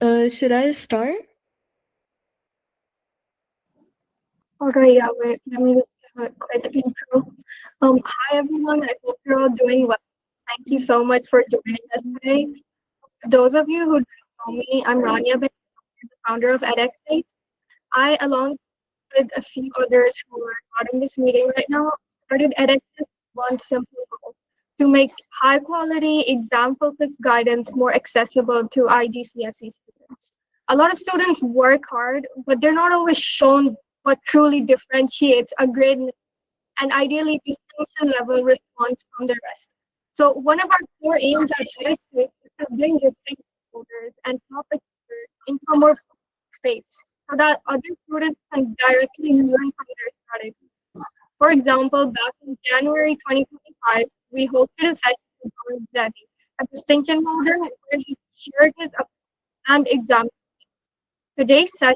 Should I start? Okay, yeah, wait, let me give a quick intro. Hi everyone, I hope you're all doing well. Thank you so much for joining us today. For those of you who don't know me, I'm Rania, the founder of EdexAce. I, along with a few others who are not in this meeting right now, started EdexAce with one simple goal: to make high quality, exam focused guidance more accessible to IGCSE students. A lot of students work hard, but they're not always shown what truly differentiates a grade and ideally distinction level response from the rest. So one of our core aims at EdexCase is to bring different coders and topic experts into a more space so that other students can directly learn from their strategies. For example, back in January 2025, we hosted a session with Arun Zadi, a distinction holder, where he shared his and exam. Today's session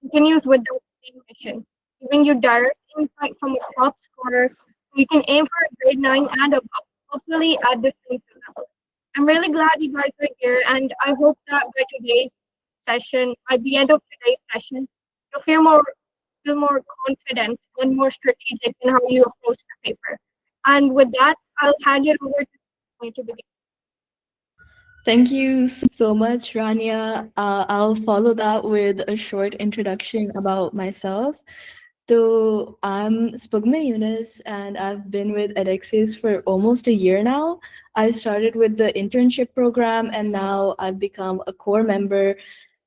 continues with the same mission, giving you direct insight from a top scorer so you can aim for a grade 9 and above, hopefully at the same level. I'm really glad you guys are here, and I hope that by today's session, at the end of today's session, you'll feel more confident and more strategic in how you approach the paper. And with that, I'll hand it over to you to begin. Thank you so much, Rania. I'll follow that with a short introduction about myself. So I'm Spogmai Yunus, and I've been with Edexcase for almost a year now. I started with the internship program, and now I've become a core member.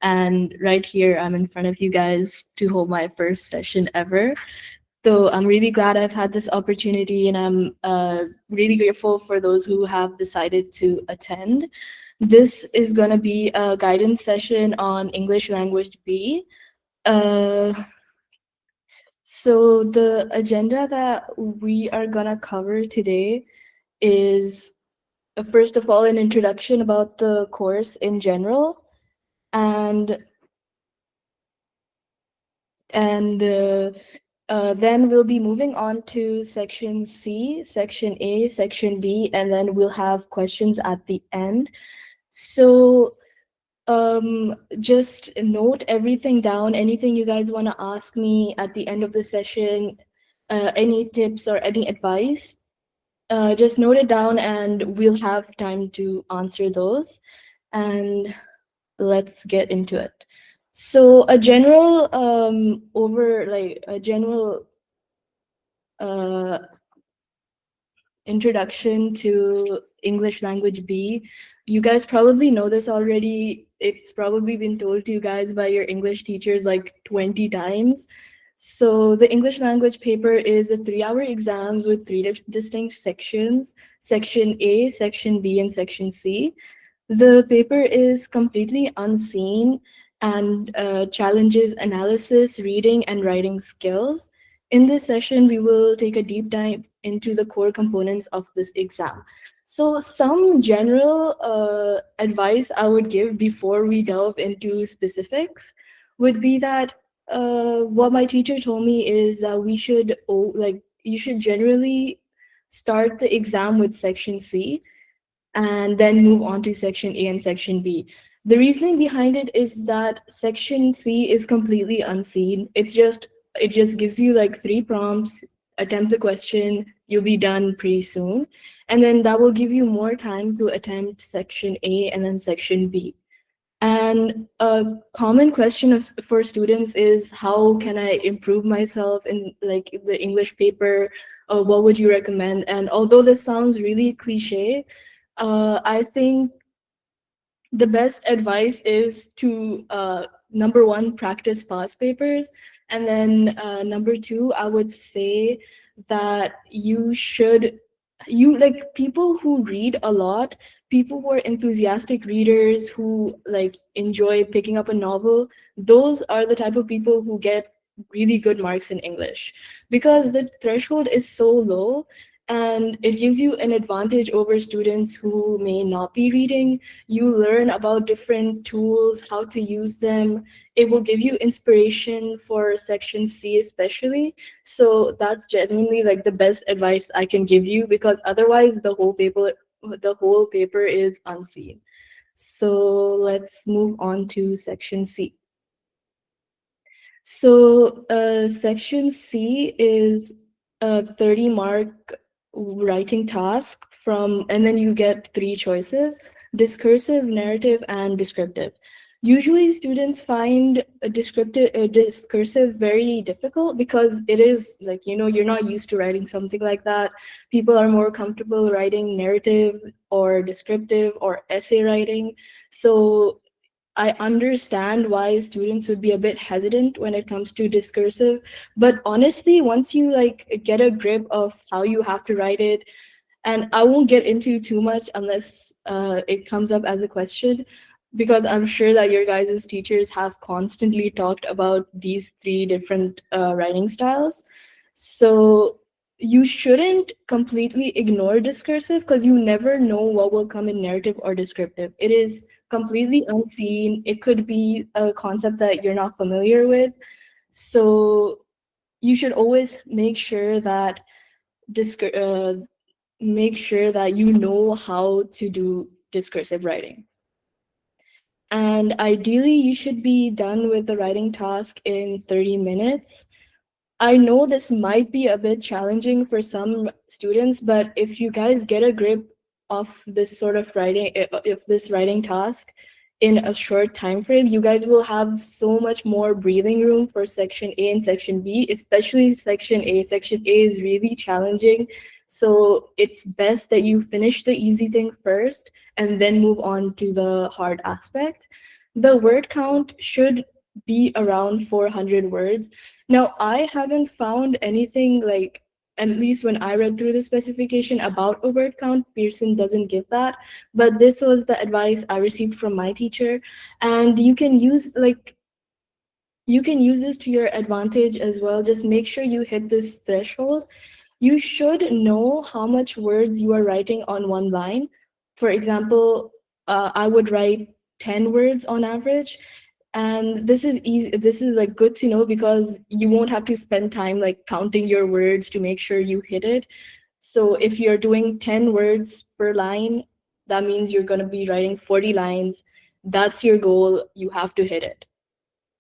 And right here, I'm in front of you guys to hold my first session ever. So I'm really glad I've had this opportunity, and I'm really grateful for those who have decided to attend. This is going to be a guidance session on English Language B. Uh, so the agenda that we are going to cover today is, first of all, an introduction about the course in general, and then we'll be moving on to section C, section A, section B, and then we'll have questions at the end. So just note everything down, anything you guys want to ask me at the end of the session, any tips or any advice, just note it down and we'll have time to answer those. And let's get into it. So a general a general uh, introduction to English Language B. You guys probably know this already. It's probably been told to you guys by your English teachers like 20 times. So the English language paper is a 3-hour exam with three distinct sections: Section A, Section B, and Section C. The paper is completely unseen and challenges analysis, reading, and writing skills. In this session, we will take a deep dive into the core components of this exam. So some general advice I would give before we delve into specifics would be that what my teacher told me is that you should generally start the exam with section C and then move on to section A and section B. The reasoning behind it is that section C is completely unseen. It just gives you like 3 prompts, attempt the question, you'll be done pretty soon. And then that will give you more time to attempt section A and then section B. And a common question for students is, how can I improve myself in like the English paper? What would you recommend? And although this sounds really cliche, I think the best advice is to number one, practice past papers, and then number two, I would say that you like people who read a lot, people who are enthusiastic readers who like enjoy picking up a novel. Those are the type of people who get really good marks in English because the threshold is so low, and it gives you an advantage over students who may not be reading. You learn about different tools, how to use them. It will give you inspiration for section C especially. So that's genuinely like the best advice I can give you, because otherwise the whole paper is unseen. So let's move on to section C. So section C is a 30-mark writing task and then you get three choices: discursive, narrative, and descriptive. Usually students find discursive very difficult because it is like, you're not used to writing something like that. People are more comfortable writing narrative or descriptive or essay writing. So I understand why students would be a bit hesitant when it comes to discursive, but honestly, once you like get a grip of how you have to write it, and I won't get into too much unless it comes up as a question, because I'm sure that your guys' teachers have constantly talked about these three different writing styles. So you shouldn't completely ignore discursive because you never know what will come in narrative or descriptive. It is completely unseen. It could be a concept that you're not familiar with. So you should always discur- uh, make sure that you know how to do discursive writing. And ideally, you should be done with the writing task in 30 minutes. I know this might be a bit challenging for some students, but if you guys get a grip of this sort of writing, if this writing task in a short time frame, you guys will have so much more breathing room for section A and section B, especially section A. Section A is really challenging. So it's best that you finish the easy thing first and then move on to the hard aspect. The word count should be around 400 words. Now, I haven't found anything like, at least when I read through the specification about a word count, Pearson doesn't give that. But this was the advice I received from my teacher. And you can use this to your advantage as well. Just make sure you hit this threshold. You should know how much words you are writing on one line. For example, I would write 10 words on average. And this is easy. This is like good to know because you won't have to spend time like counting your words to make sure you hit it. So if you're doing 10 words per line, that means you're going to be writing 40 lines. That's your goal. You have to hit it.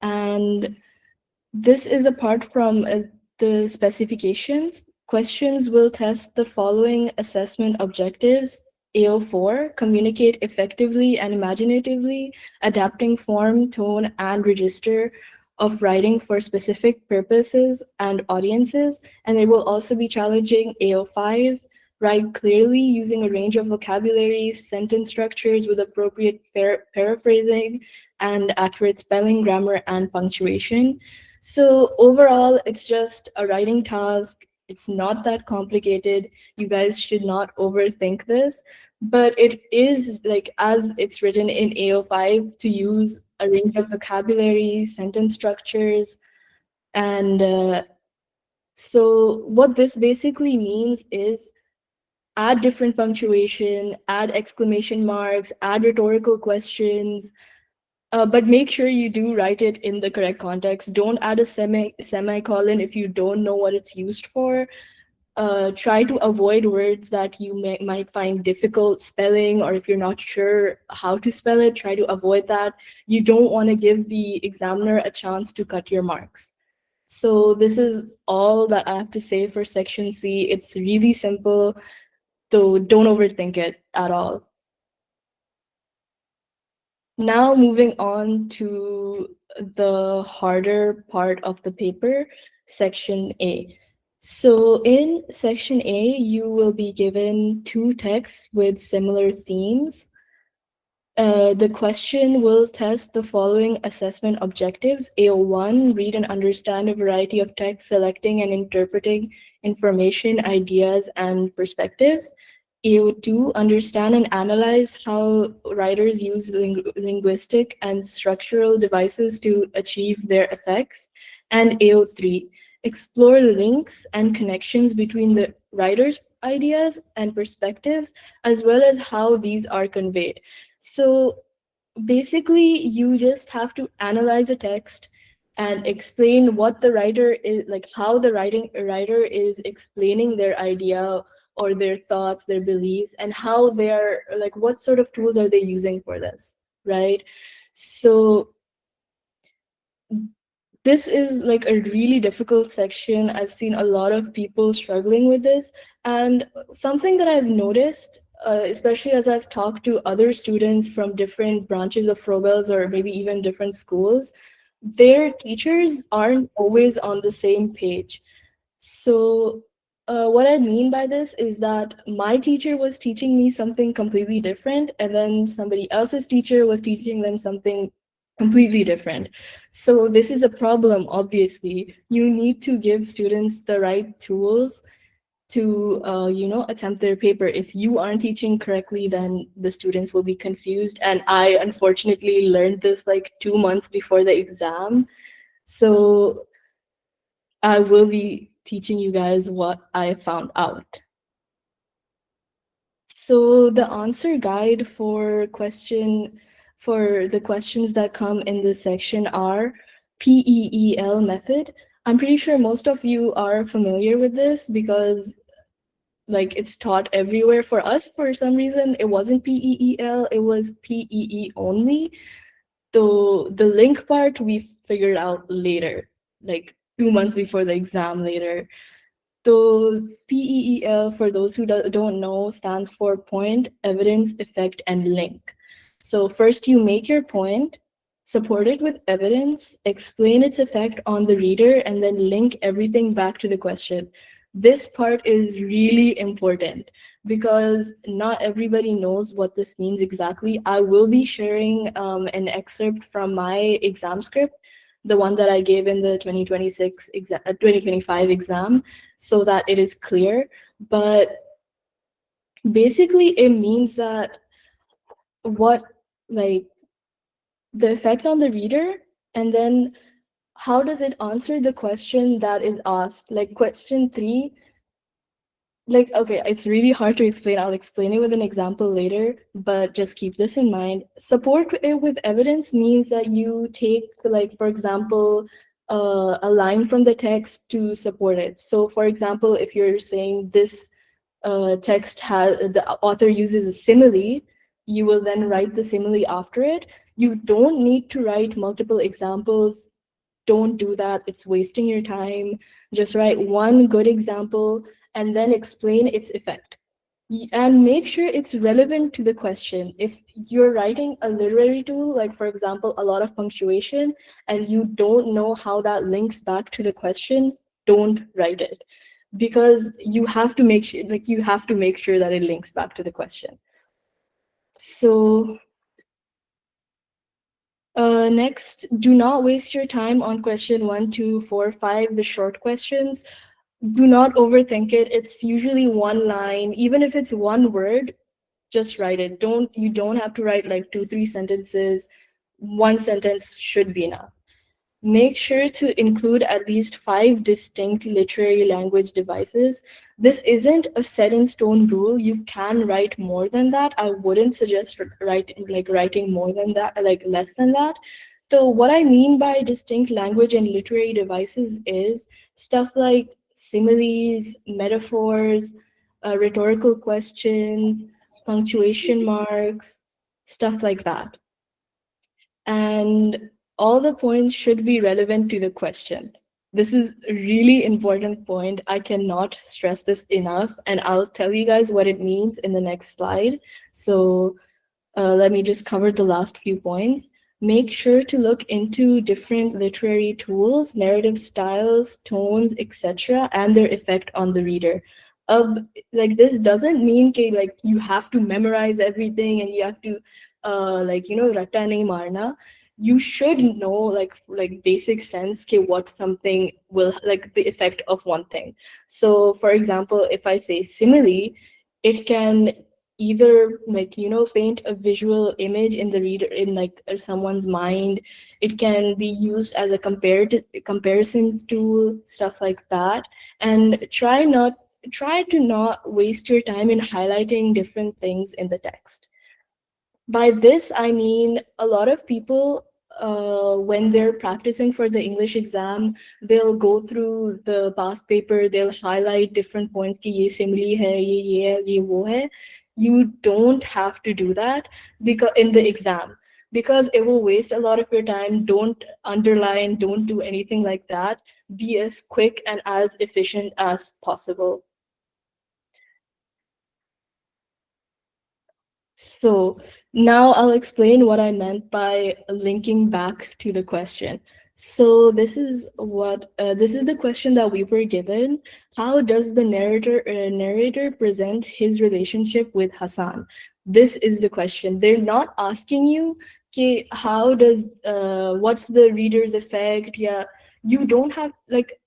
And this is apart from the specifications. Questions will test the following assessment objectives. AO4, communicate effectively and imaginatively, adapting form, tone, and register of writing for specific purposes and audiences. And it will also be challenging AO5, write clearly using a range of vocabularies, sentence structures with appropriate paraphrasing, and accurate spelling, grammar, and punctuation. So overall, it's just a writing task. It's not that complicated. You guys should not overthink this, but it is like as it's written in AO5 to use a range of vocabulary, sentence structures, and so what this basically means is add different punctuation, add exclamation marks, add rhetorical questions, but make sure you do write it in the correct context. Don't add a semicolon if you don't know what it's used for. Try to avoid words that you might find difficult spelling, or if you're not sure how to spell it, try to avoid that. You don't want to give the examiner a chance to cut your marks. So this is all that I have to say for section C. It's really simple, so don't overthink it at all. Now moving on to the harder part of the paper, section A. So in section A, you will be given two texts with similar themes. The question will test the following assessment objectives. AO1, read and understand a variety of texts, selecting and interpreting information, ideas, and perspectives. AO2, understand and analyze how writers use linguistic and structural devices to achieve their effects. And AO3, explore links and connections between the writer's ideas and perspectives, as well as how these are conveyed. So basically, you just have to analyze a text, and explain what the writer is, like how the writer is explaining their idea or their thoughts, their beliefs, and how they're like what sort of tools are they using for this, right? So this is like a really difficult section. I've seen a lot of people struggling with this. And something that I've noticed, especially as I've talked to other students from different branches of Frobels or maybe even different schools, their teachers aren't always on the same page. So what I mean by this is that my teacher was teaching me something completely different, and then somebody else's teacher was teaching them something completely different. So this is a problem, obviously. You need to give students the right tools to attempt their paper. If you aren't teaching correctly, then the students will be confused. And I unfortunately learned this like 2 months before the exam. So I will be teaching you guys what I found out. So the answer guide for the questions that come in this section are PEEL method. I'm pretty sure most of you are familiar with this because like it's taught everywhere. For us, for some reason, it wasn't PEEL, it was PEE only. So the link part we figured out later, like 2 months before the exam later. So PEEL, for those who don't know, stands for point, evidence, effect, and link. So first you make your point, support it with evidence, explain its effect on the reader, and then link everything back to the question. This part is really important because not everybody knows what this means exactly. I will be sharing an excerpt from my exam script, the one that I gave in the 2025 exam, so that it is clear. But basically, it means that what, like, the effect on the reader, and then how does it answer the question that is asked? Like question 3, like, okay, it's really hard to explain. I'll explain it with an example later, but just keep this in mind. Support it with evidence means that you take, like, for example, a line from the text to support it. So, for example, if you're saying this text has, the author uses a simile, you will then write the simile after it. You don't need to write multiple examples. Don't do that. It's wasting your time. Just write one good example and then explain its effect. And make sure it's relevant to the question. If you're writing a literary tool, like for example, a lot of punctuation, and you don't know how that links back to the question, don't write it. Because you have to make sure, like you have to make sure that it links back to the question. So next, do not waste your time on question 1, 2, 4, 5, the short questions. Do not overthink it. It's usually one line. Even if it's one word, just write it. You don't have to write like 2, 3 sentences. One sentence should be enough. Make sure to include at least 5 distinct literary language devices. This isn't a set in stone rule. You can write more than that. I wouldn't suggest writing more than that, like less than that. So what I mean by distinct language and literary devices is stuff like similes, metaphors, rhetorical questions, punctuation marks, stuff like that. And all the points should be relevant to the question. This is a really important point. I cannot stress this enough, and I'll tell you guys what it means in the next slide. So let me just cover the last few points. Make sure to look into different literary tools, narrative styles, tones, etc., and their effect on the reader. Like this doesn't mean like you have to memorize everything and you have to ratta nahi marna. You should know like basic sense what something will, like the effect of one thing. So for example, if I say simile, it can either paint a visual image in the reader, in like someone's mind. It can be used as a comparison tool, stuff like that. And try to not waste your time in highlighting different things in the text. By this I mean, a lot of people when they're practicing for the English exam, they'll go through the past paper, they'll highlight different points ki ye simile hai, ye hai, ye wo hai. You don't have to do that because in the exam, because it will waste a lot of your time. Don't underline, don't do anything like that. Be as quick and as efficient as possible. So now I'll explain what I meant by linking back to the question. So this is the question that we were given. How does the narrator present his relationship with Hassan? This is the question. They're not asking you, okay, how does what's the reader's effect? Yeah, you don't have like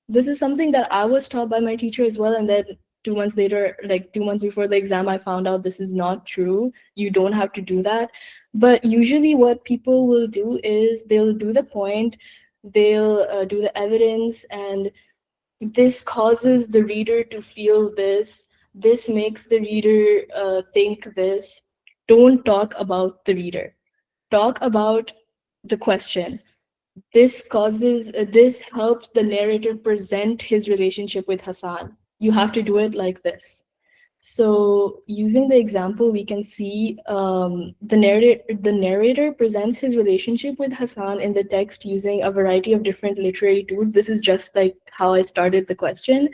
this is something that I was taught by my teacher as well. And then 2 months later, like 2 months before the exam, I found out this is not true. You don't have to do that. But usually, what people will do is they'll do the point, they'll do the evidence, and this causes the reader to feel this. This makes the reader think this. Don't talk about the reader, talk about the question. This helps the narrator present his relationship with Hassan. You have to do it like this. So using the example, we can see the narrator presents his relationship with Hassan in the text using a variety of different literary tools. This is just like how I started the question.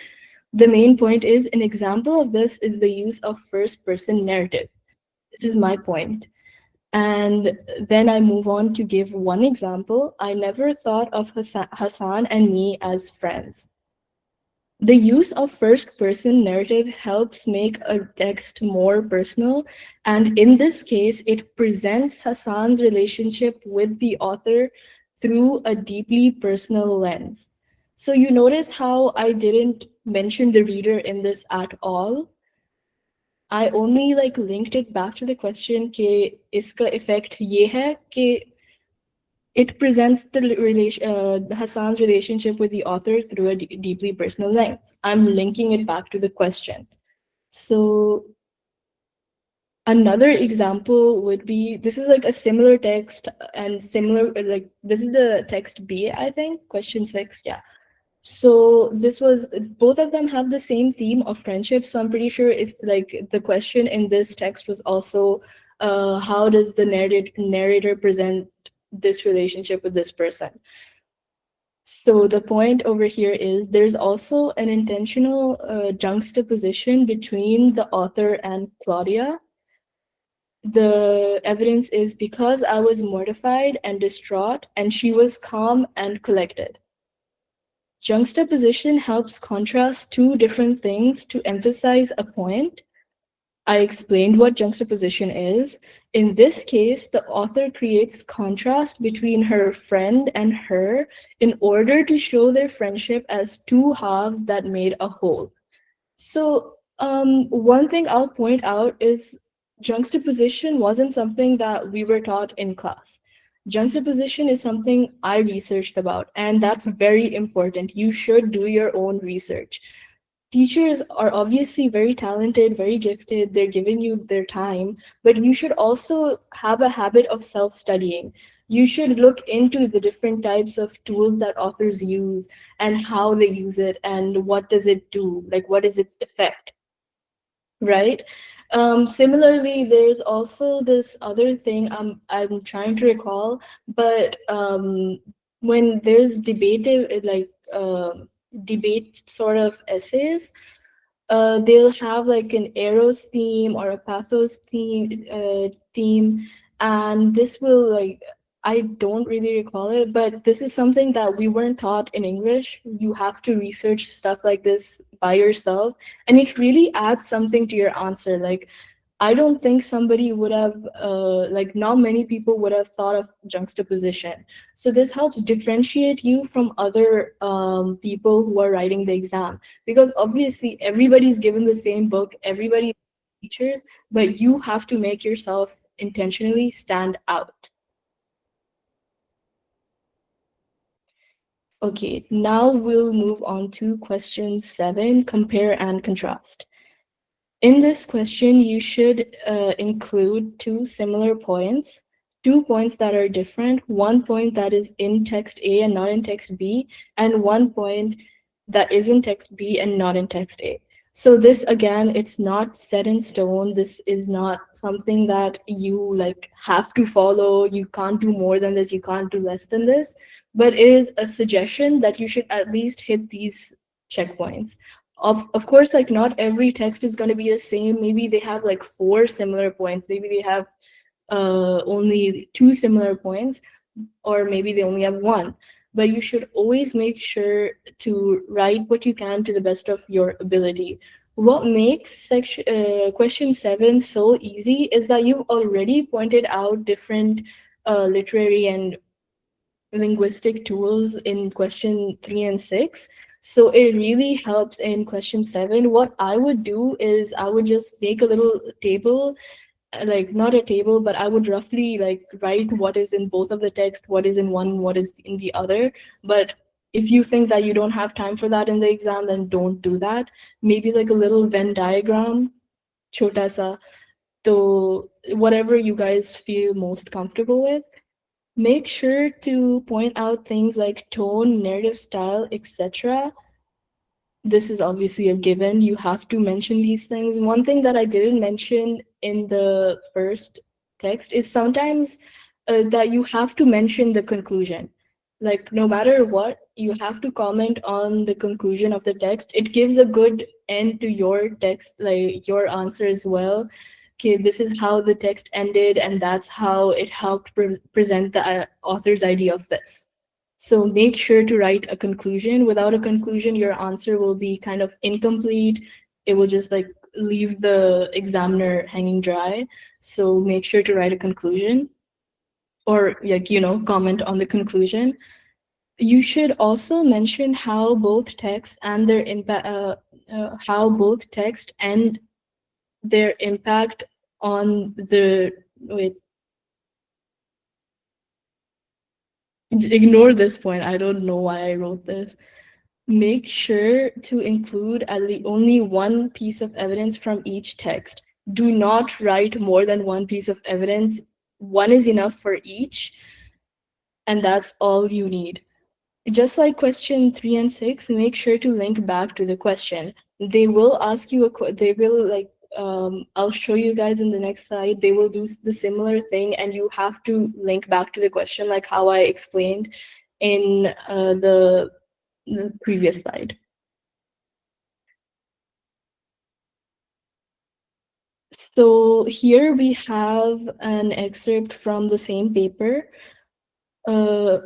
The main point is an example of this is the use of first person narrative. This is my point. And then I move on to give one example. I never thought of Hassan and me as friends. The use of first person narrative helps make a text more personal. And in this case, it presents Hassan's relationship with the author through a deeply personal lens. So you notice how I didn't mention the reader in this at all. I only like linked it back to the question कि इसका effect ये है कि it presents Hassan's relationship with the author through a deeply personal lens. I'm linking it back to the question. So another example would be, this is like a similar text and similar, like this is the text B, I think, question 6, yeah. So both of them have the same theme of friendship. So I'm pretty sure it's like the question in this text was also, how does the narrator present this relationship with this person? So the point over here is there's also an intentional juxtaposition between the author and Claudia. The evidence is because I was mortified and distraught, and she was calm and collected. Juxtaposition helps contrast two different things to emphasize a point. I explained what juxtaposition is. In this case, the author creates contrast between her friend and her in order to show their friendship as two halves that made a whole. So one thing I'll point out is juxtaposition wasn't something that we were taught in class. Juxtaposition is something I researched about, and that's very important. You should do your own research. Teachers are obviously very talented, very gifted, they're giving you their time, but you should also have a habit of self-studying. You should look into the different types of tools that authors use and how they use it and what does it do, like what is its effect, right? Similarly, there's also this other thing I'm trying to recall, but when there's debate sort of essays, they'll have like an eros theme or a pathos theme, and this will like, I don't really recall it, but this is something that we weren't taught in English. You have to research stuff like this by yourself, and it really adds something to your answer. Like, I don't think somebody would have, not many people would have thought of juxtaposition. So this helps differentiate you from other people who are writing the exam. Because obviously everybody's given the same book, everybody teachers, but you have to make yourself intentionally stand out. Okay, now we'll move on to question 7, compare and contrast. In this question, you should include two similar points 2 points that are different, 1 point that is in text A and not in text B, and 1 point that is in text B and not in text A. So this, again, it's not set in stone. This is not something that you like have to follow. You can't do more than this, you can't do less than this, but it is a suggestion that you should at least hit these checkpoints. Of course, like not every text is going to be the same. Maybe they have like 4 similar points, maybe they have only 2 similar points, or maybe they only have 1. But you should always make sure to write what you can to the best of your ability. What makes question 7 so easy is that you've already pointed out different literary and linguistic tools in question 3 and 6. So it really helps in question 7. What I would do is I would just make a little table, like not a table, but I would roughly like write what is in both of the text, what is in one, what is in the other. But if you think that you don't have time for that in the exam, then don't do that. Maybe like a little Venn diagram, chota sa. So whatever you guys feel most comfortable with. Make sure to point out things like tone, narrative style, etc. This is obviously a given. You have to mention these things. One thing that I didn't mention in the first text is sometimes that you have to mention the conclusion. Like, no matter what, you have to comment on the conclusion of the text. It gives a good end to your text, like your answer as well. Okay, this is how the text ended, and that's how it helped present the author's idea of this. So make sure to write a conclusion. Without a conclusion, your answer will be kind of incomplete. It will just like leave the examiner hanging dry. So make sure to write a conclusion, or like, comment on the conclusion. You should also mention how both text and their impact, their impact on the, wait, ignore this point. I don't know why I wrote this. Make sure to include at least only one piece of evidence from each text. Do not write more than one piece of evidence. One is enough for each, and that's all you need. Just like question 3 and 6, make sure to link back to the question. They will ask you they will like, I'll show you guys in the next slide. They will do the similar thing, and you have to link back to the question, like how I explained in the previous slide. So here we have an excerpt from the same paper.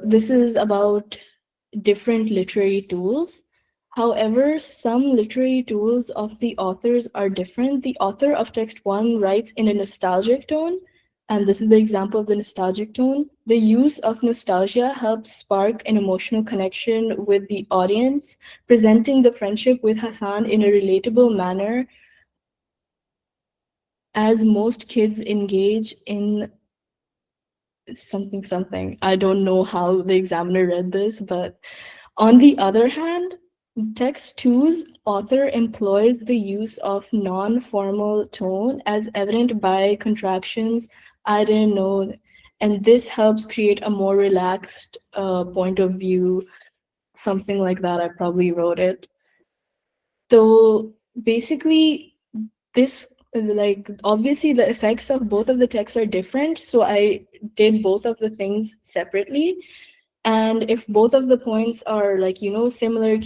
This is about different literary tools. However, some literary tools of the authors are different. The author of text 1 writes in a nostalgic tone, and this is the example of the nostalgic tone. The use of nostalgia helps spark an emotional connection with the audience, presenting the friendship with Hassan in a relatable manner, as most kids engage in something. I don't know how the examiner read this, but on the other hand, text 2's author employs the use of non-formal tone as evident by contractions, I didn't know, and this helps create a more relaxed point of view, something like that. I probably wrote it. So basically, this, like, obviously the effects of both of the texts are different, so I did both of the things separately. And if both of the points are like, similar,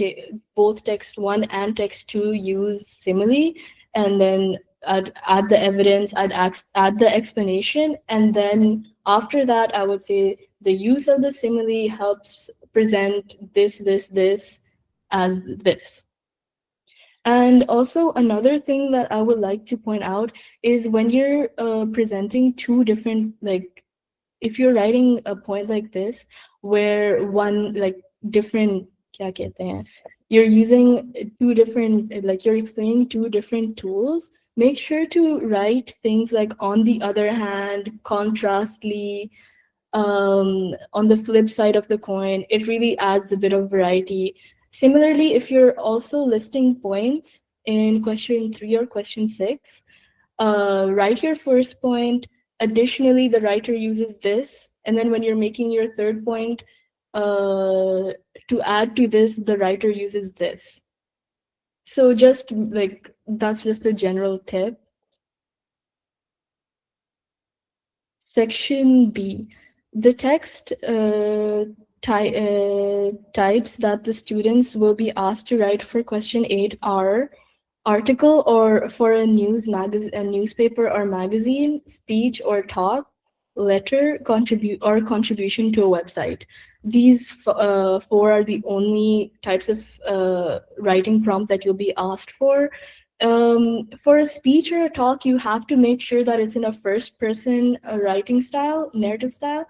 both text 1 and text 2 use simile, and then I'd add the evidence, I'd add the explanation, and then after that, I would say the use of the simile helps present this as this. And also another thing that I would like to point out is when you're presenting two different, like, if you're writing a point like this, where one, like, different, kya kehte hain, you're using two different, like, you're explaining two different tools, make sure to write things like on the other hand, contrastly, on the flip side of the coin. It really adds a bit of variety. Similarly, if you're also listing points in question 3 or question 6, write your first point additionally, the writer uses this, and then when you're making your third point, to add to this, the writer uses this. So just like, that's just a general tip. Section B, the text types that the students will be asked to write for question 8 are article or for a newspaper or magazine, speech or talk, letter, contribution to a website. These four are the only types of writing prompt that you'll be asked for. For a speech or a talk, you have to make sure that it's in a first person writing style, narrative style,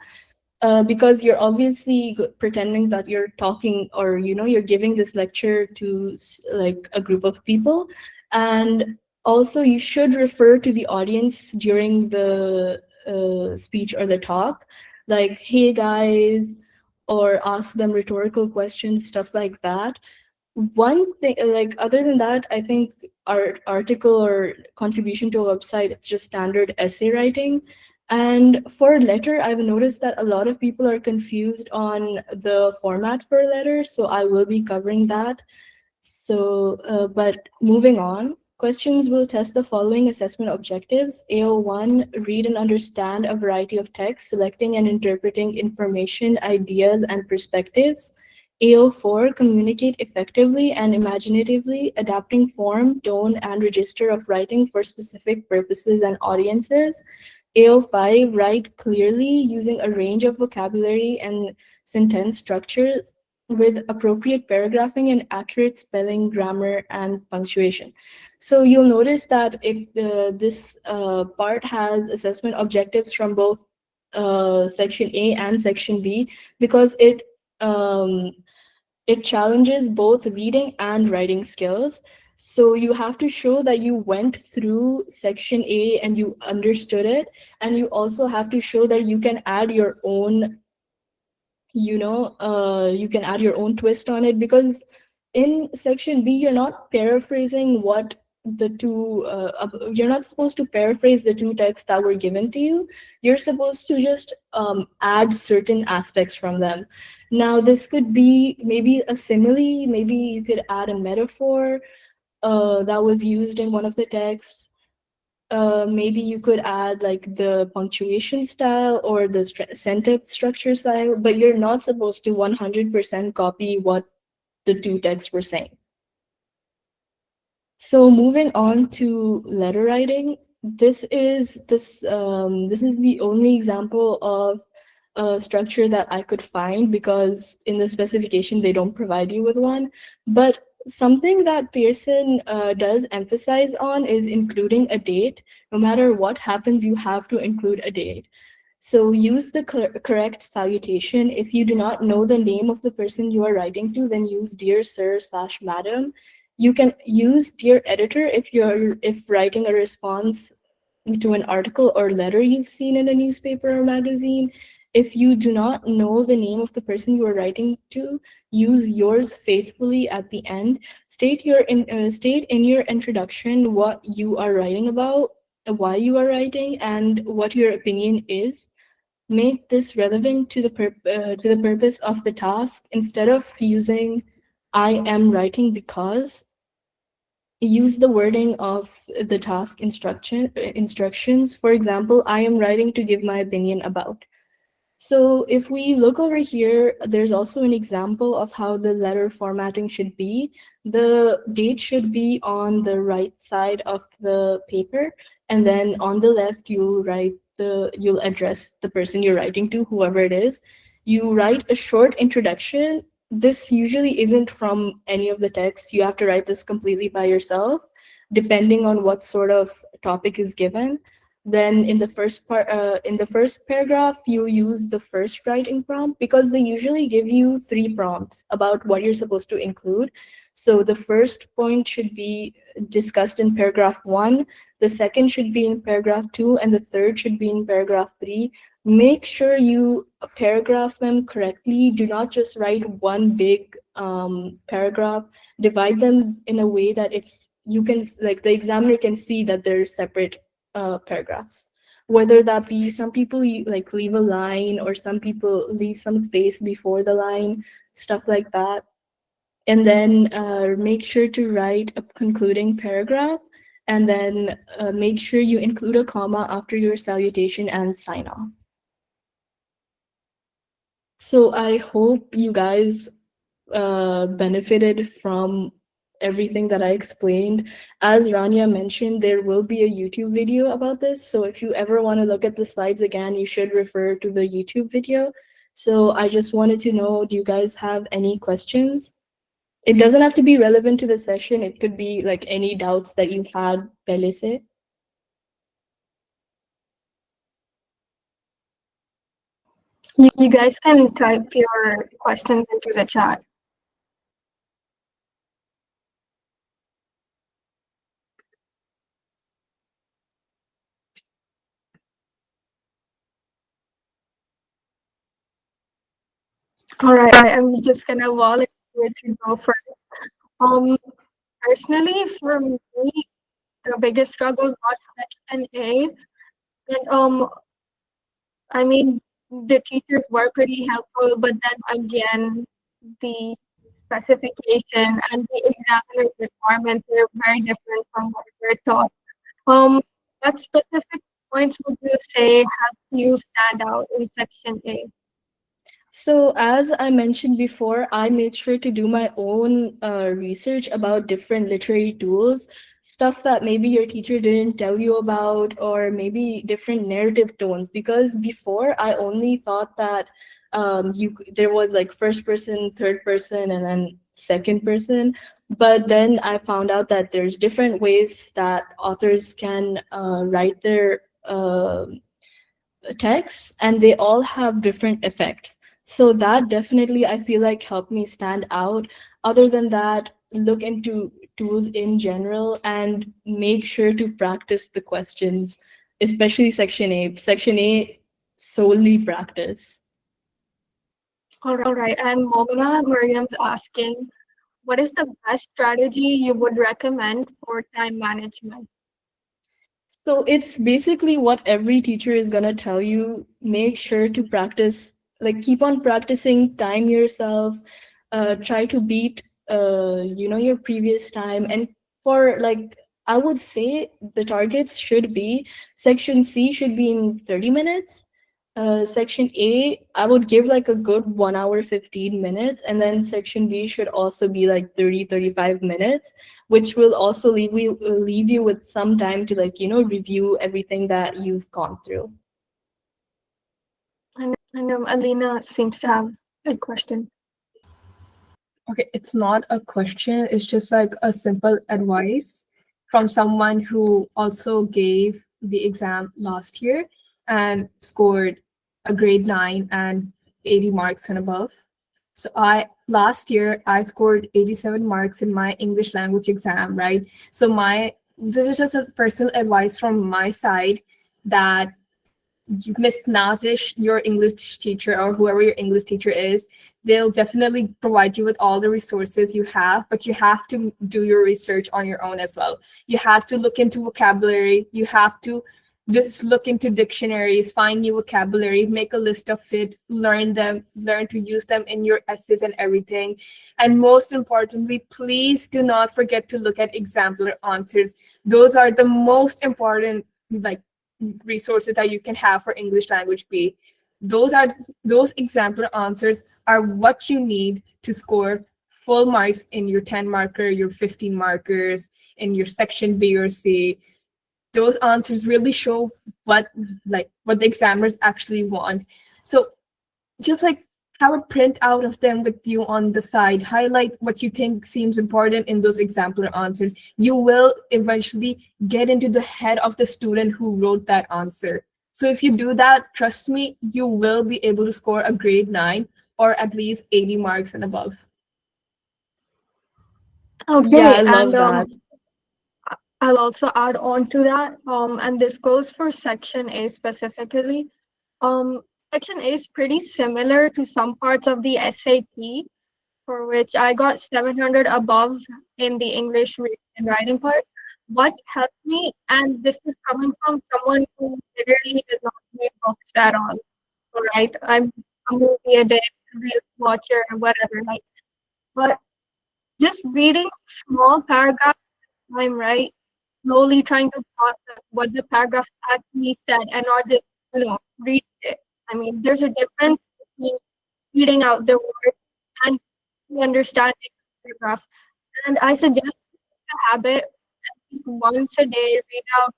because you're obviously pretending that you're talking, or you're giving this lecture to like a group of people. And also you should refer to the audience during the speech or the talk, like, hey guys, or ask them rhetorical questions, stuff like that. One thing, like, other than that, I think article or contribution to a website, it's just standard essay writing. And for letter, I've noticed that a lot of people are confused on the format for letters, so I will be covering that. So, but moving on, questions will test the following assessment objectives. AO1, read and understand a variety of text, selecting and interpreting information, ideas, and perspectives. AO4, communicate effectively and imaginatively, adapting form, tone, and register of writing for specific purposes and audiences. AO5, write clearly using a range of vocabulary and sentence structure with appropriate paragraphing and accurate spelling, grammar, and punctuation. So you'll notice that this part has assessment objectives from both section A and section B, because it challenges both reading and writing skills. So you have to show that you went through section A and you understood it, and you also have to show that you can add your own, you can add your own twist on it, because in section B, you're not paraphrasing what the two, you're not supposed to paraphrase the two texts that were given to you. You're supposed to just add certain aspects from them. Now, this could be maybe a simile, maybe you could add a metaphor that was used in one of the texts. Maybe you could add like the punctuation style or the sentence structure style, but you're not supposed to 100% copy what the two texts were saying. So moving on to letter writing, this is the only example of a structure that I could find, because in the specification they don't provide you with one. But something that Pearson does emphasize on is including a date. No matter what happens, you have to include a date. So use the correct salutation. If you do not know the name of the person you are writing to, then use dear sir / madam. You can use dear editor if writing a response to an article or letter you've seen in a newspaper or magazine. If you do not know the name of the person you are writing to, use yours faithfully at the end. State in your introduction what you are writing about, why you are writing, and what your opinion is. Make this relevant to the purpose of the task. Instead of using "I am writing because," use the wording of the task instructions. For example, I am writing to give my opinion about. So if we look over here, there's also an example of how the letter formatting should be. The date should be on the right side of the paper, and then on the left, you'll address the person you're writing to, whoever it is. You write a short introduction. This usually isn't from any of the texts. You have to write this completely by yourself, depending on what sort of topic is given. Then in the first paragraph, you use the first writing prompt, because they usually give you 3 prompts about what you're supposed to include. So the first point should be discussed in paragraph 1, the second should be in paragraph 2, and the third should be in paragraph 3. Make sure you paragraph them correctly. Do not just write one big paragraph. Divide them in a way that the examiner can see that they're separate paragraphs. whether that be some people like leave a line, or some people leave some space before the line, stuff like that. And then make sure to write a concluding paragraph, and then make sure you include a comma after your salutation and sign off. So I hope you guys benefited from everything that I explained. As Rania mentioned, there will be a YouTube video about this. So if you ever want to look at the slides again, you should refer to the YouTube video. So I just wanted to know, do you guys have any questions? It doesn't have to be relevant to the session. It could be like any doubts that you've had pehle se. You guys can type your questions into the chat. All right, I'm just gonna volunteer to go first. Um, Personally, for me, the biggest struggle was section A, and I mean, the teachers were pretty helpful, but then again, the specification and the examiner's requirements were very different from what we're taught. Um, what specific points would you say have you stand out in section A? So, as I mentioned before, I made sure to do my own research about different literary tools, stuff that maybe your teacher didn't tell you about, or maybe different narrative tones. Because before, I only thought that there was like first person, third person, and then second person. But then I found out that there's different ways that authors can write their texts, and they all have different effects. So that definitely I feel like helped me stand out. Other than that, look into tools in general and make sure to practice the questions, especially section A. Section A, solely practice. All right, and Momina Miriam's asking, what is the best strategy you would recommend for time management? So it's basically what every teacher is going to tell you. Make sure to practice, like keep on practicing, time yourself, try to beat your previous time. And for like, I would say the targets should be, section C should be in 30 minutes. Section A, I would give like a good 1 hour, 15 minutes. And then section B should also be like 30, 35 minutes, which will also leave you with some time to like, review everything that you've gone through. And Alina seems to have a question. Okay, it's not a question, it's just like a simple advice from someone who also gave the exam last year and scored a grade 9 and 80 marks and above. So last year I scored 87 marks in my English language exam, right? So this is just a personal advice from my side that Miss Nazish, your English teacher, or whoever your English teacher is, they'll definitely provide you with all the resources you have, but you have to do your research on your own as well. You have to look into vocabulary. You have to just look into dictionaries, find new vocabulary, make a list of it, learn them, learn to use them in your essays and everything. And most importantly, please do not forget to look at exemplar answers. Those are the most important, like, resources that you can have for English language B. Those exemplar answers are what you need to score full marks in your 10 marker, your 15 markers, in your section B or C. Those answers really show what the examiners actually want. So just like have a print out of them with you on the side, highlight what you think seems important in those exemplar answers. You will eventually get into the head of the student who wrote that answer. So if you do that, trust me, you will be able to score a grade 9 or at least 80 marks and above. Okay, Yeah, I love and that. I'll also add on to that, and this goes for section A specifically. Section A is pretty similar to some parts of the SAT, for which I got 700 above in the English reading and writing part. what helped me, and this is coming from someone who literally does not read books at all. All right, I'm a movie addict, real watcher, whatever. Like, but just reading small paragraphs at a time, right? Slowly trying to process what the paragraph actually said, and not just read it. I mean, there's a difference between reading out the words and understanding the paragraph. And I suggest a habit at least once a day, read out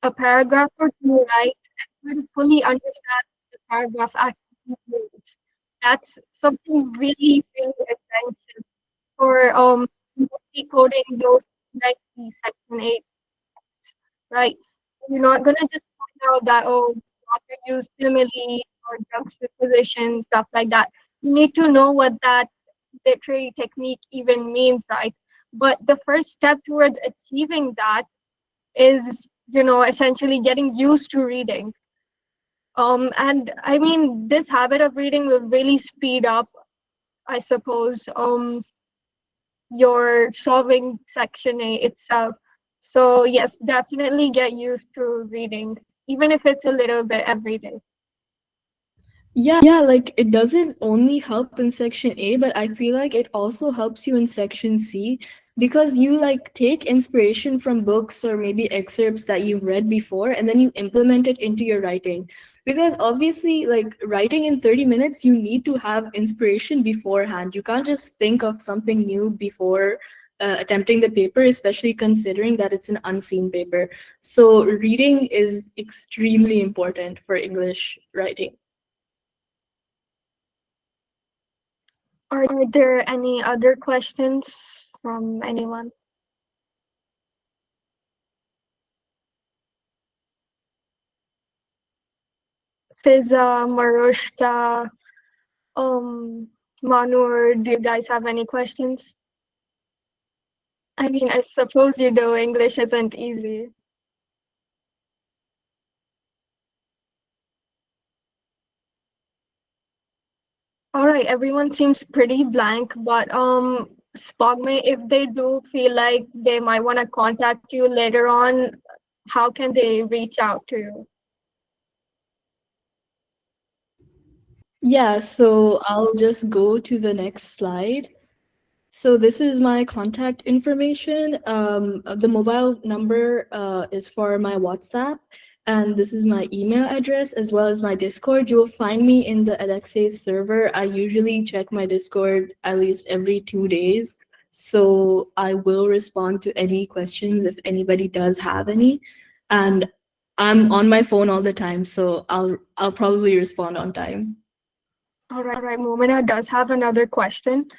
a paragraph or two, right? And try to fully understand the paragraph actually means. That's something really, really essential for decoding those like the section 8, right? You're not gonna just find out that author used simile or juxtaposition, stuff like that. You need to know what that literary technique even means, right? But the first step towards achieving that is, essentially getting used to reading. And I mean, this habit of reading will really speed up, I suppose, your solving section A itself. So yes, definitely get used to reading, even if it's a little bit every day. Yeah, like it doesn't only help in section A, but I feel like it also helps you in section C because you like take inspiration from books or maybe excerpts that you've read before and then you implement it into your writing. Because obviously, like writing in 30 minutes, you need to have inspiration beforehand. You can't just think of something new before attempting the paper, especially considering that it's an unseen paper. So, reading is extremely important for English writing. Are there any other questions from anyone? Fiza, Marushka, Manur, do you guys have any questions? I mean, I suppose you know English isn't easy. All right, everyone seems pretty blank, but Spogmai, if they do feel like they might want to contact you later on, how can they reach out to you? Yeah, so I'll just go to the next slide. So this is my contact information. The mobile number is for my WhatsApp, and this is my email address as well as my Discord. You'll find me in the EdexAce server. I usually check my Discord at least every 2 days, so I will respond to any questions if anybody does have any. And I'm on my phone all the time, so I'll probably respond on time. All right, Momina does have another question.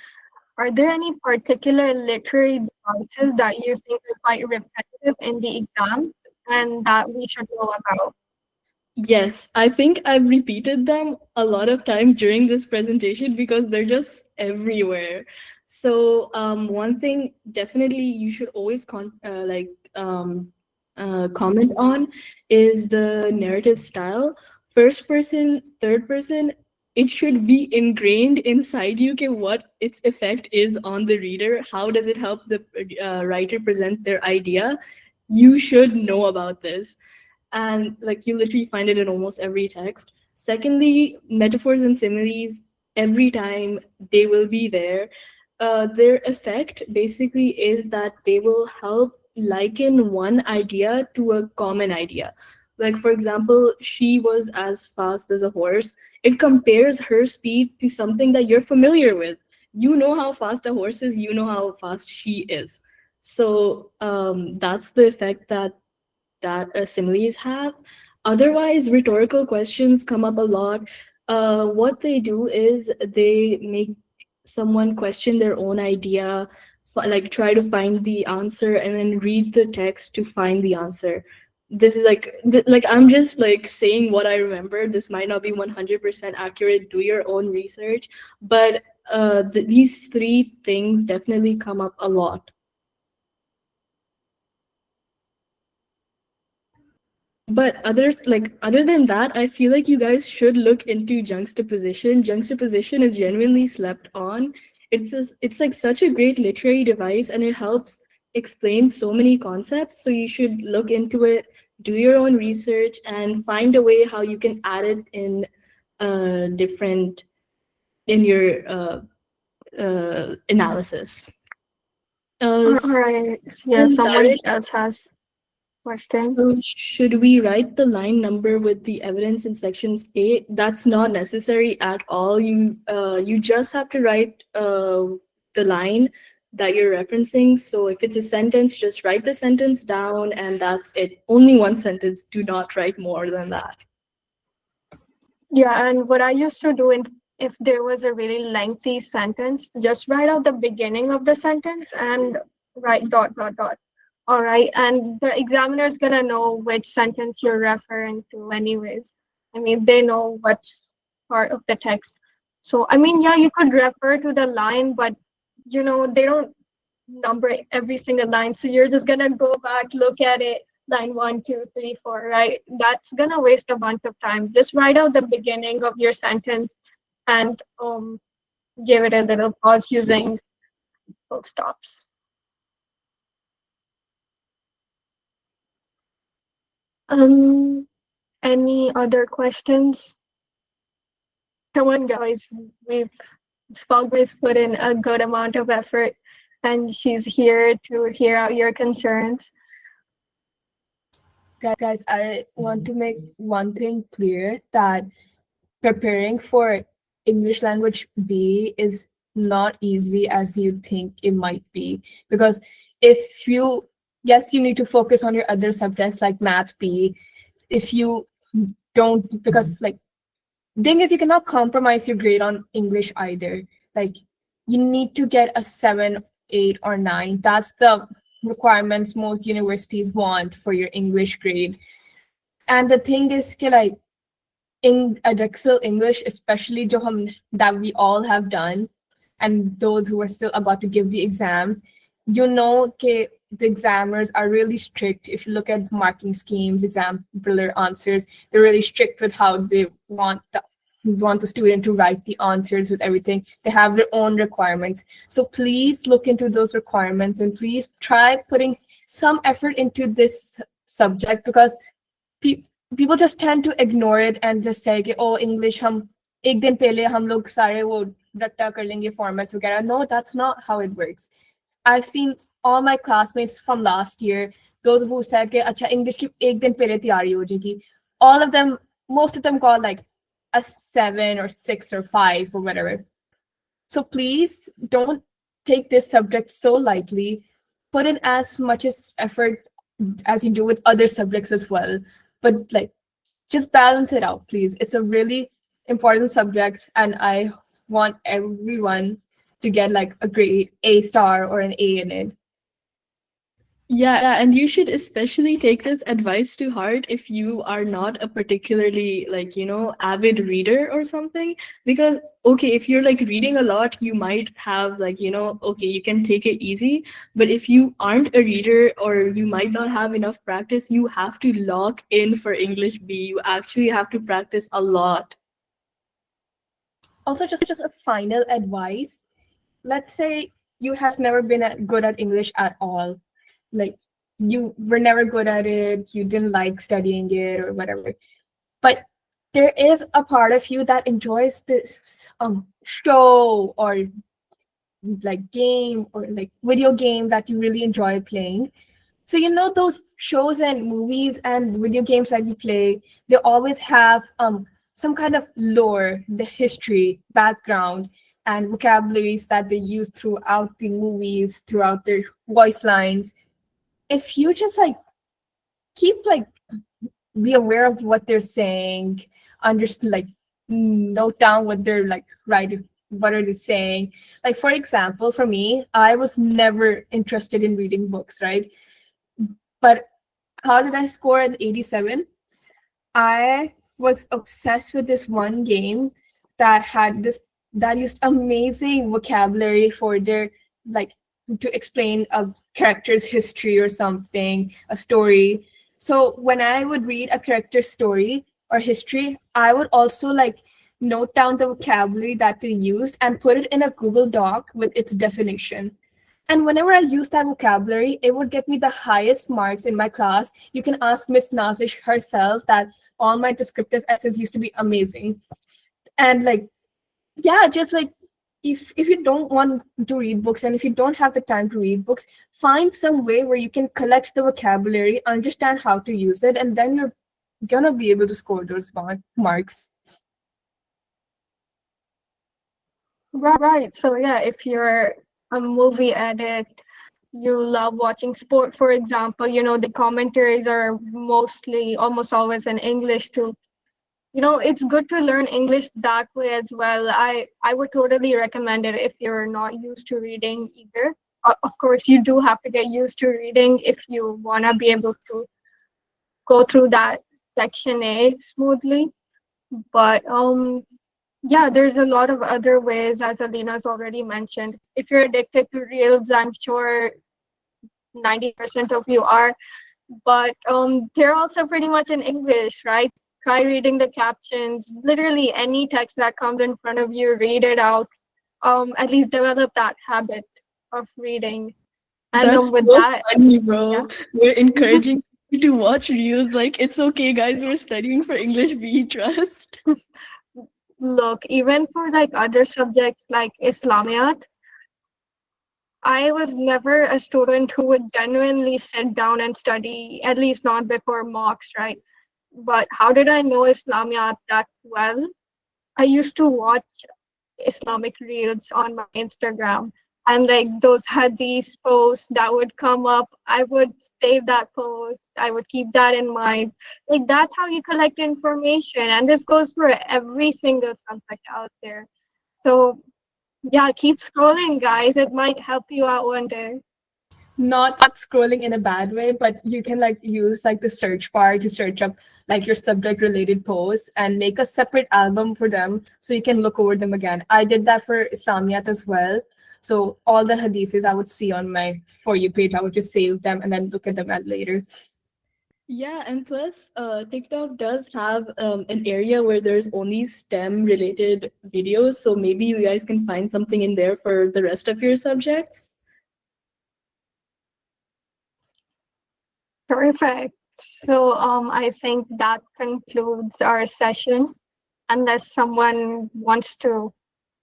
Are there any particular literary devices that you think are quite repetitive in the exams and that we should know about? Yes, I think I've repeated them a lot of times during this presentation because they're just everywhere. So one thing definitely you should always comment on is the narrative style. First person, third person, it should be ingrained inside you. Okay, what its effect is on the reader. How does it help the writer present their idea? You should know about this, and like you literally find it in almost every text. Secondly, metaphors and similes, every time they will be there. Their effect basically is that they will help liken one idea to a common idea. Like for example, she was as fast as a horse. It compares her speed to something that you're familiar with. You know how fast a horse is, you know how fast she is. So that's the effect that similes have. Otherwise, rhetorical questions come up a lot. What they do is they make someone question their own idea, like try to find the answer, and then read the text to find the answer. This is like I'm just like saying what I remember. This might not be 100% accurate. Do your own research, but these three things definitely come up a lot. But other than that, I feel like you guys should look into juxtaposition. Juxtaposition is genuinely slept on. It's like such a great literary device, and it helps explains so many concepts, so you should look into it, do your own research, and find a way how you can add it in different in your analysis. All right. Yeah, And someone that else has question. So should we write the line number with the evidence in sections A? That's not necessary at all. You just have to write the line that you're referencing. So if it's a sentence, just write the sentence down and that's it. Only one sentence. Do not write more than that. Yeah, and what I used to do if there was a really lengthy sentence, just write out the beginning of the sentence and write dot dot dot. All right, and the examiner is gonna know which sentence you're referring to anyways. I mean, they know what's part of the text. So I mean, yeah, you could refer to the line, but they don't number every single line. So you're just gonna go back, look at it, line 1, 2, 3, 4, right? That's gonna waste a bunch of time. Just write out the beginning of your sentence and give it a little pause using full stops. Any other questions? Come on, guys. We've Spogmai's put in a good amount of effort, and she's here to hear out your concerns. Guys, I want to make one thing clear, that preparing for English language B is not easy as you think it might be. Because if you, yes, you need to focus on your other subjects like math B. If you don't, because like, thing is, you cannot compromise your grade on English either. Like, you need to get a 7, 8, or 9. That's the requirements most universities want for your English grade. And the thing is, like, in Edexcel English, especially that we all have done, and those who are still about to give the exams, the examiners are really strict. If you look at marking schemes, exemplar answers, they're really strict with how they want the student to write the answers with everything. They have their own requirements. So please look into those requirements and please try putting some effort into this subject, because people just tend to ignore it and just say, oh, English, ek din pehle hum log sare wo ratta kar lenge formats वगैरह. No, that's not how it works. I've seen all my classmates from last year, those who said, acha, English ki ek din pehle tiyari ho jayegi. All of them, most of them got like a 7 or 6 or 5 or whatever. So please don't take this subject so lightly. Put in as much effort as you do with other subjects as well. But like, just balance it out, please. It's a really important subject, and I want everyone to get like a grade A star or an A in it. Yeah, and you should especially take this advice to heart if you are not a particularly avid reader or something. Because okay, if you're like reading a lot, you might have okay, you can take it easy. But if you aren't a reader or you might not have enough practice, you have to lock in for English B. You actually have to practice a lot. Also, just a final advice. Let's say you have never been good at English at all. Like, you were never good at it, you didn't like studying it or whatever. But there is a part of you that enjoys this show or like game or like video game that you really enjoy playing. So those shows and movies and video games that you play, they always have some kind of lore, the history, background, and vocabularies that they use throughout the movies, throughout their voice lines. If you just keep be aware of what they're saying, understand, note down what they're writing, what are they saying. Like, for example, for me, I was never interested in reading books, right? But how did I score an 87? I was obsessed with this one game that used amazing vocabulary for their to explain a character's history or something, a story. So when I would read a character's story or history, I would also note down the vocabulary that they used and put it in a Google Doc with its definition. And whenever I used that vocabulary, it would get me the highest marks in my class. You can ask Miss Nazish herself that all my descriptive essays used to be amazing. And like, yeah, just like if you don't want to read books and if you don't have the time to read books, find some way where you can collect the vocabulary, understand how to use it, and then you're gonna be able to score those marks. Right. So yeah, if you're a movie addict, you love watching sport, for example, the commentaries are mostly almost always in English too. It's good to learn English that way as well. I would totally recommend it if you're not used to reading either. Of course, you do have to get used to reading if you want to be able to go through that section A smoothly. But yeah, there's a lot of other ways, as Alina's already mentioned. If you're addicted to reels, I'm sure 90% of you are, but they're also pretty much in English, right? Try reading the captions. Literally any text that comes in front of you, read it out. At least develop that habit of reading. And That's with so that, funny, bro. yeah. We're encouraging you to watch reels. Like, it's okay, guys. We're studying for English. We trust. Look, even for like other subjects like Islamiyat, I was never a student who would genuinely sit down and study, at least not before mocks, right? But how did I know Islamiyat that well? I used to watch Islamic reels on my Instagram, and like those hadith posts that would come up, I would save that post. I would keep that in mind. Like that's how you collect information, and this goes for every single subject out there. So yeah, keep scrolling, guys. It might help you out one day. Not scrolling in a bad way, but you can like use like the search bar to search up like your subject related posts and make a separate album for them so you can look over them again. I did that for Islamiyat as well. So all the hadiths I would see on my For You page, I would just save them and then look at them at later. Yeah, and plus, TikTok does have an area where there's only STEM related videos. So maybe you guys can find something in there for the rest of your subjects. Perfect. So I think that concludes our session, unless someone wants to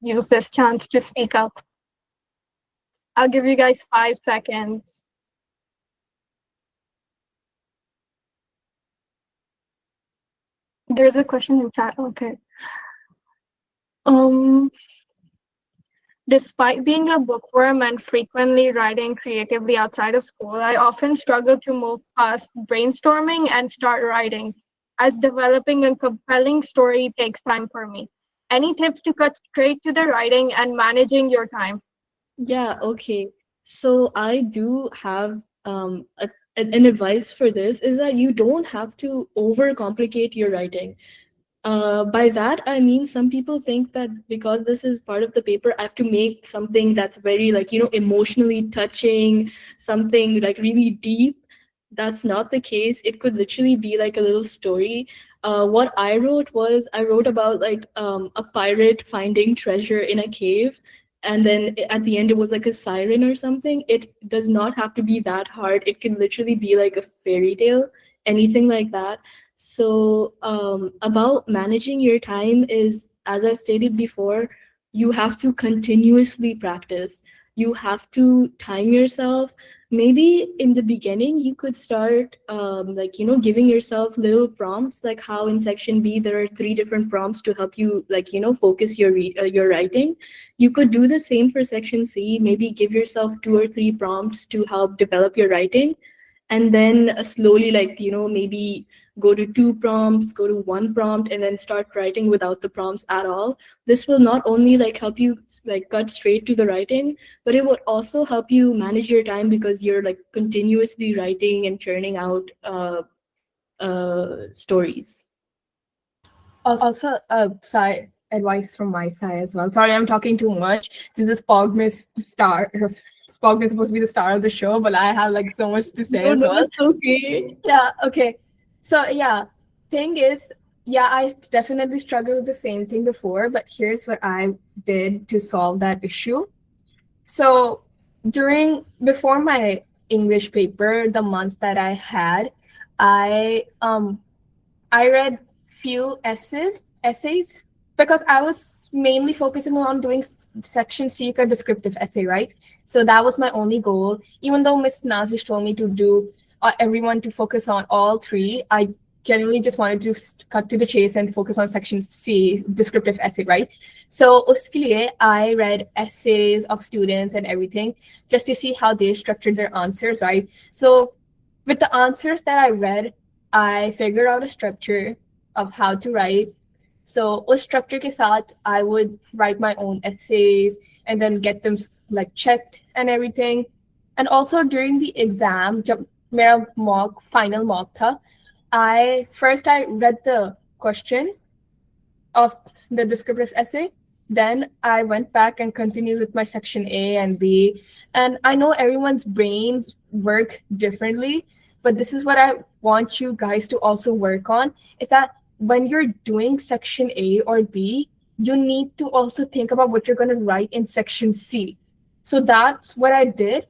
use this chance to speak up. I'll give you guys 5 seconds. There's a question in chat. Okay. Despite being a bookworm and frequently writing creatively outside of school, I often struggle to move past brainstorming and start writing, as developing a compelling story takes time for me. Any tips to cut straight to the writing and managing your time? Yeah, okay. So I do have an advice for this is that you don't have to overcomplicate your writing. By that, I mean some people think that because this is part of the paper, I have to make something that's very like, emotionally touching, something like really deep. That's not the case. It could literally be like a little story. What I wrote was I wrote about like a pirate finding treasure in a cave. And then at the end, it was like a siren or something. It does not have to be that hard. It can literally be like a fairy tale, anything like that. So, about managing your time is, as I stated before, you have to continuously practice. You have to time yourself. Maybe in the beginning, you could start, like, giving yourself little prompts, like how in section B, there are 3 different prompts to help you, like, focus your writing. You could do the same for section C, maybe give yourself 2 or 3 prompts to help develop your writing, and then slowly, like, maybe go to 2 prompts, go to 1 prompt, and then start writing without the prompts at all. This will not only like help you like cut straight to the writing, but it would also help you manage your time because you're like continuously writing and churning out stories. Also, side advice from my side as well. Sorry, I'm talking too much. This is Spogmai's star. Spogmai is supposed to be the star of the show, but I have like so much to say as No, well. it's okay. Yeah, okay. So yeah, thing is, yeah, I definitely struggled with the same thing before, but here's what I did to solve that issue. So before my English paper, the months that I had, I um I read few essays because I was mainly focusing on doing section C, a descriptive essay, right? So that was my only goal. Even though Miss Nazish told me to do everyone to focus on all three, I generally just wanted to cut to the chase and focus on section C, descriptive essay, right? So uske liye, I read essays of students and everything just to see how they structured their answers, right? So with the answers that I read, I figured out a structure of how to write. So उस structure के साथ I would write my own essays and then get them like checked and everything. And also during the exam, जब मेरा final mock था, I read the question of the descriptive essay. Then I went back and continued with my section A and B. And I know everyone's brains work differently, but this is what I want you guys to also work on is that when you're doing section A or B, you need to also think about what you're going to write in section C. So that's what I did.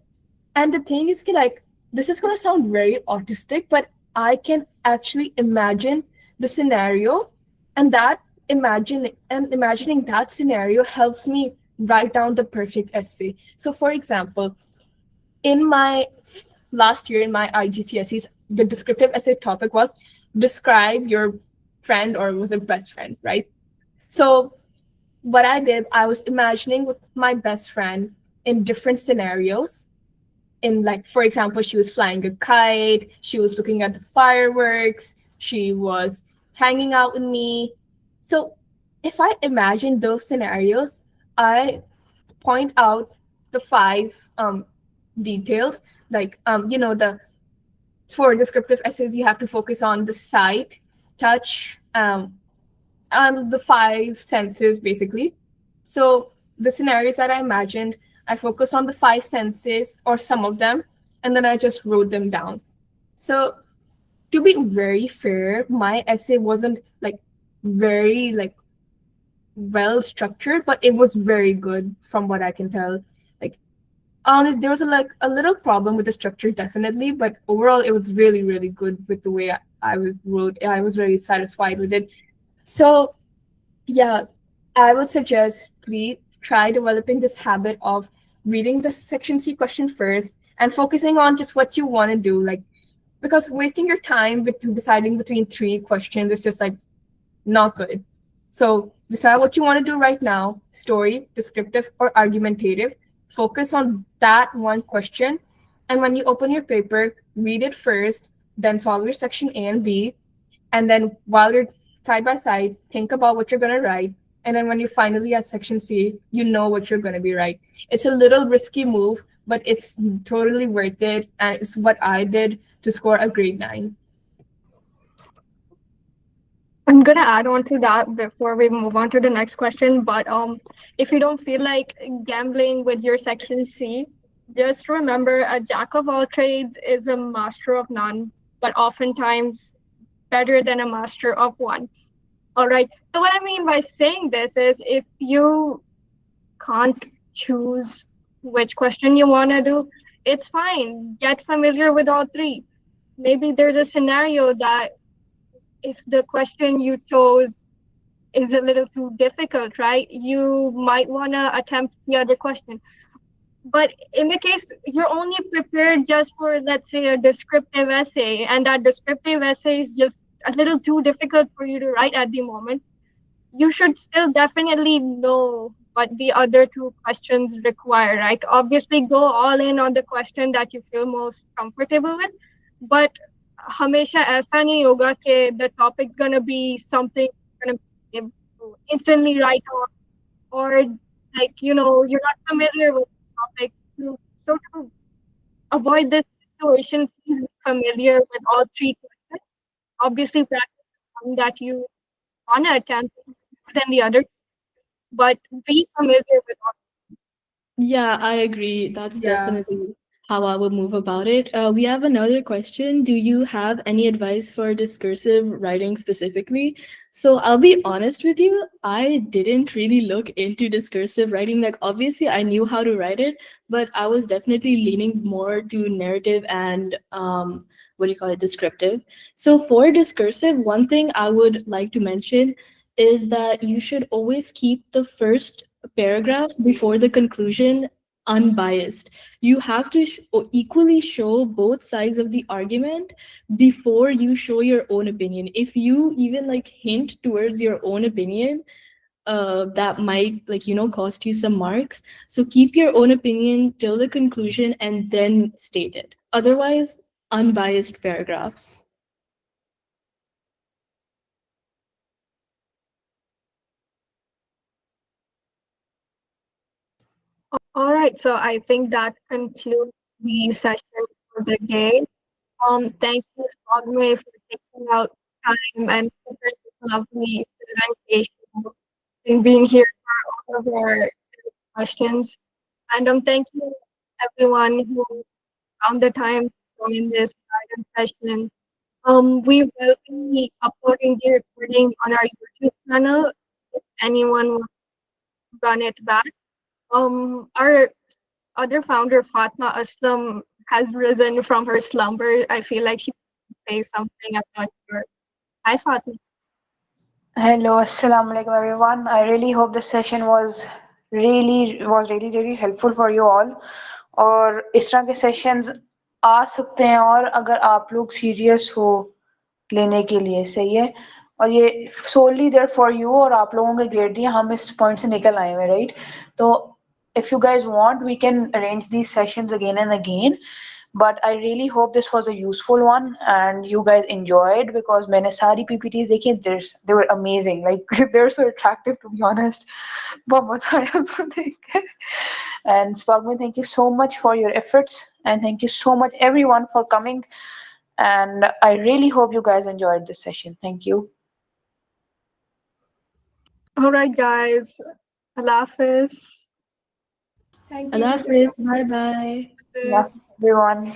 And the thing is, like, this is going to sound very autistic, but I can actually imagine the scenario, and imagining that scenario helps me write down the perfect essay. So, for example, in my last year in my IGCSEs, the descriptive essay topic was describe your friend or was a best friend, right? So what I did, I was imagining with my best friend in different scenarios. In like, for example, she was flying a kite, she was looking at the fireworks, she was hanging out with me. So if I imagine those scenarios, I point out the five details, like the for descriptive essays you have to focus on the sight, touch, and the five senses basically. So the scenarios that I imagined, I focused on the five senses or some of them, and then I just wrote them down. So to be very fair, my essay wasn't like very like well structured, but it was very good from what I can tell. Like honest, there was a little problem with the structure definitely, but overall it was really really good with the way wrote. I was very satisfied with it. So yeah, I would suggest please try developing this habit of reading the section C question first and focusing on just what you want to do. Like because wasting your time with deciding between three questions is just like not good. So decide what you want to do right now, story, descriptive, or argumentative. Focus on that one question. And when you open your paper, read it first, then solve your section A and B. And then while you're side by side, think about what you're going to write. And then when you're finally at section C, you know what you're going to be right. It's a little risky move, but it's totally worth it. And it's what I did to score a grade 9. I'm gonna add on to that before we move on to the next question. But if you don't feel like gambling with your section C, just remember a jack of all trades is a master of none, but oftentimes better than a master of one. All right. So what I mean by saying this is if you can't choose which question you want to do, it's fine. Get familiar with all three. Maybe there's a scenario that if the question you chose is a little too difficult, right? You might want to attempt the other question. But in the case you're only prepared just for, let's say, a descriptive essay, and that descriptive essay is just a little too difficult for you to write at the moment, you should still definitely know what the other two questions require, right? Obviously, go all in on the question that you feel most comfortable with, but हमेशा ऐसा नहीं होगा कि the topic's gonna be something gonna be instantly right on, or like you're not familiar with the topic. So to avoid this situation, please be familiar with all three questions. Obviously, practice the one that you want to attempt than the other, but be familiar with all. Yeah, I agree. That's Yeah. definitely how I would move about it. We have another question. Do you have any advice for discursive writing specifically? So I'll be honest with you, I didn't really look into discursive writing. Like, obviously, I knew how to write it, but I was definitely leaning more to narrative and what do you call it, descriptive. So for discursive, one thing I would like to mention is that you should always keep the first paragraphs before the conclusion unbiased. You have to equally show both sides of the argument before you show your own opinion. If you even like hint towards your own opinion, that might, like, cost you some marks. So keep your own opinion till the conclusion and then state it. Otherwise, unbiased paragraphs. All right, so I think that concludes the session for the day. Thank you, Spogmai, for taking out time and for this lovely presentation and being here for all of our questions. And thank you everyone who found the time to join this guidance session. We will be uploading the recording on our YouTube channel if anyone wants to run it back. Our other founder, Fatma Aslam, has risen from her slumber. I feel like she say something. I'm not sure. Hi, Fatma. Hello, assalamu alaikum everyone. I really hope this session was really helpful for you all. और इस तरह के sessions आ सकते हैं और अगर आप लोग सीरियस हो लेने के लिए सही है और ये solely there for you और आप लोगों के ग्रेड दिए हम इस पॉइंट से निकल आए हुए राइट तो if you guys want we can arrange these sessions again and again but I really hope this was a useful one and you guys enjoyed because मैंने सारी PPTs देखी they were amazing like they're so attractive to be honest बहुत मजा आया उसको देख के and Spogman thank you so much for your efforts and thank you so much everyone for coming and I really hope you guys enjoyed this session thank you All right, guys. Allah Hafiz. Thank Allah you. Hafiz. Bye bye. yeah everyone